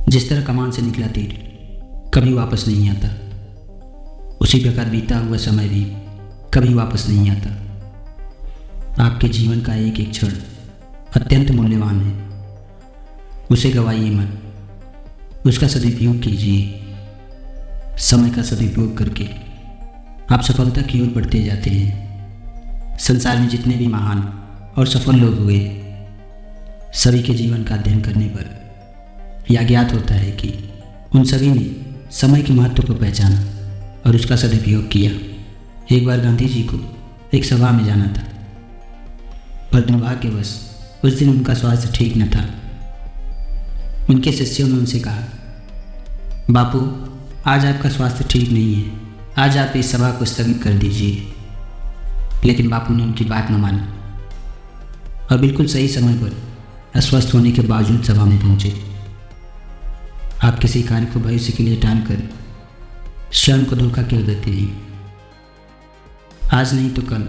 जिस तरह कमान से निकला तीर कभी वापस नहीं आता, उसी प्रकार बीता हुआ समय भी कभी वापस नहीं आता। आपके जीवन का एक एक क्षण अत्यंत मूल्यवान है, उसे गवाइए मत, उसका सदुपयोग कीजिए। समय का सदुपयोग करके आप सफलता की ओर बढ़ते जाते हैं। संसार में जितने भी महान और सफल लोग हुए, सभी के जीवन का अध्ययन करने पर यह ज्ञात होता है कि उन सभी ने समय के महत्व को पहचाना और उसका सदुपयोग किया। एक बार गांधी जी को एक सभा में जाना था, पर दुर्भाग्यवश उस दिन उनका स्वास्थ्य ठीक न था। उनके शिष्यों ने उनसे कहा, बापू, आज आपका स्वास्थ्य ठीक नहीं है, आज आप इस सभा को स्थगित कर दीजिए। लेकिन बापू ने उनकी बात न मानी और बिल्कुल सही समय पर अस्वस्थ होने के बावजूद सभा में पहुंचे। आप किसी कार्य को भविष्य के लिए टालकर स्वयं को धोखा क्यों देते हैं? आज नहीं तो कल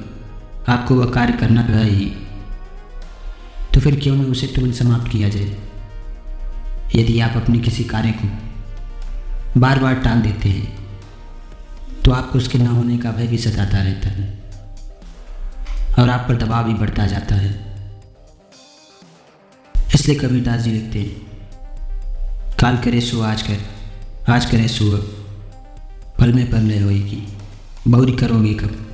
आपको वह कार्य करना है ही, तो फिर क्यों न उसे तुरंत समाप्त किया जाए। यदि आप अपने किसी कार्य को बार बार टाल देते हैं तो आपको उसके न होने का भय भी सताता रहता है और आप पर दबाव भी बढ़ता जाता है। इसलिए कबीरदास जी लिखते हैं, काल करे सो आज कर, आज करे सो अब, पल में पल लय होएगी, बहुरी करोगे कब।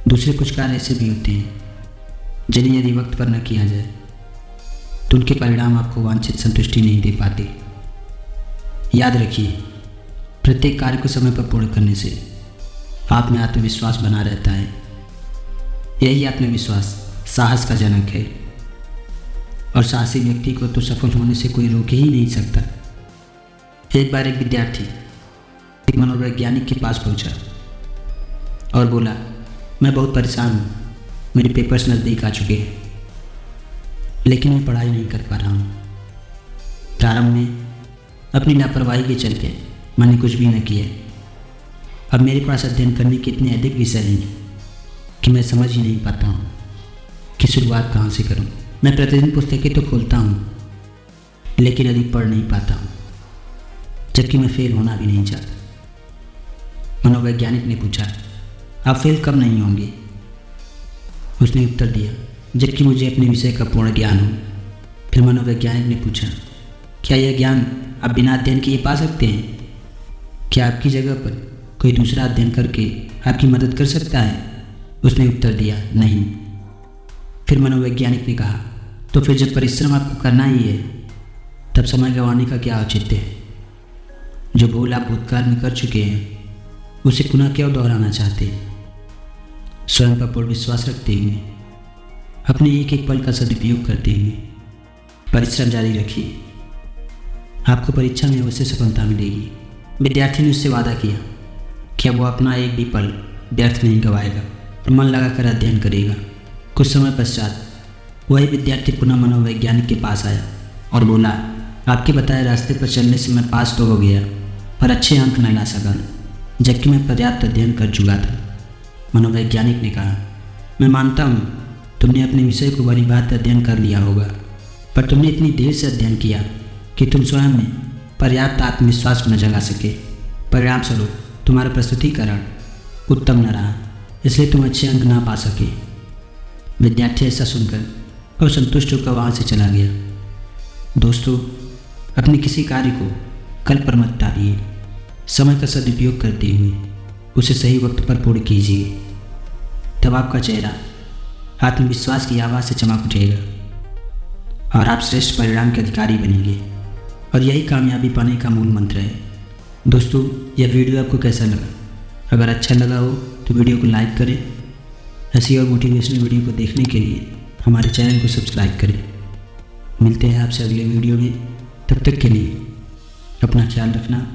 दूसरे कुछ कार्य ऐसे भी होते हैं जिन्हें यदि वक्त पर न किया जाए तो उनके परिणाम आपको वांछित संतुष्टि नहीं दे पाते। याद रखिए, प्रत्येक कार्य को समय पर पूर्ण करने से आप में आत्मविश्वास बना रहता है। यही आत्मविश्वास साहस का जनक है और साहसी व्यक्ति को तो सफल होने से कोई रोक ही नहीं सकता। एक बार एक विद्यार्थी एक मनोवैज्ञानिक के पास पहुंचा और बोला, मैं बहुत परेशान हूँ, मेरे पेपर्स नज़दीक आ चुके हैं, लेकिन मैं पढ़ाई नहीं कर पा रहा हूँ। प्रारंभ में अपनी लापरवाही के चलते मैंने कुछ भी न किया। अब मेरे पास अध्ययन करने के इतने अधिक विषय हैं कि मैं समझ ही नहीं पाता हूँ कि शुरुआत कहाँ से करूँ। मैं प्रतिदिन पुस्तकें तो खोलता हूँ, लेकिन अधिक पढ़ नहीं पाता हूँ, जबकि मैं फेल होना भी नहीं चाहता। मनोवैज्ञानिक ने पूछा, आप फेल कब नहीं होंगे? उसने उत्तर दिया, जबकि मुझे अपने विषय का पूर्ण ज्ञान हो। फिर मनोवैज्ञानिक ने पूछा, क्या यह ज्ञान आप बिना अध्ययन किए पा सकते हैं? क्या आपकी जगह पर कोई दूसरा अध्ययन करके आपकी मदद कर सकता है? उसने उत्तर दिया, नहीं। फिर मनोवैज्ञानिक ने कहा, तो फिर जब परिश्रम आपको करना ही है, तब समय गंवाने का क्या औचित्य है? जो भूल आप भूतकाल में कर चुके हैं उसे पुनः क्यों दोहराना चाहते हैं? स्वयं पर पूर्ण विश्वास रखते हुए, अपने एक एक पल का सदुपयोग करते हुए परिश्रम जारी रखिए। आपको परीक्षा में अवश्य सफलता मिलेगी। विद्यार्थी ने उससे वादा किया कि अब वो अपना एक भी पल व्यर्थ नहीं गंवाएगा और मन लगाकर अध्ययन करेगा। कुछ समय पश्चात वही विद्यार्थी पुनः मनोवैज्ञानिक के पास आया और बोला, आपके बताए रास्ते पर चलने से मैं पास तो हो गया, पर अच्छे अंक नहीं ला सका, जबकि मैं पर्याप्त अध्ययन कर चुका था। मनोवैज्ञानिक ने कहा, मैं मानता हूँ तुमने अपने विषय को बड़ी बात अध्ययन कर लिया होगा, पर तुमने इतनी देर से अध्ययन किया कि तुम स्वयं में पर्याप्त आत्मविश्वास न जगा सके। परिणाम स्वरूप तुम्हारा प्रस्तुतिकरण उत्तम न रहा, इसलिए तुम अच्छे अंक ना पा सके। विद्यार्थी ऐसा सुनकर असंतुष्ट होकर वहाँ से चला गया। दोस्तों, अपने किसी कार्य को कल पर मत टालिए। समय का सदुपयोग करते हुए उसे सही वक्त पर पूर्ण कीजिए। तब आपका चेहरा आत्मविश्वास की आवाज़ से चमक उठेगा और आप श्रेष्ठ परिणाम के अधिकारी बनेंगे। और यही कामयाबी पाने का मूल मंत्र है। दोस्तों, यह वीडियो आपको कैसा लगा? अगर अच्छा लगा हो तो वीडियो को लाइक करें। ऐसी और मोटिवेशनल वीडियो को देखने के लिए हमारे चैनल को सब्सक्राइब करें। मिलते हैं आपसे अगले वीडियो में। तब तक के लिए अपना ख्याल रखना,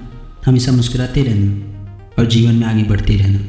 हमेशा मुस्कुराते रहना और जीवन में आगे बढ़ते रहना।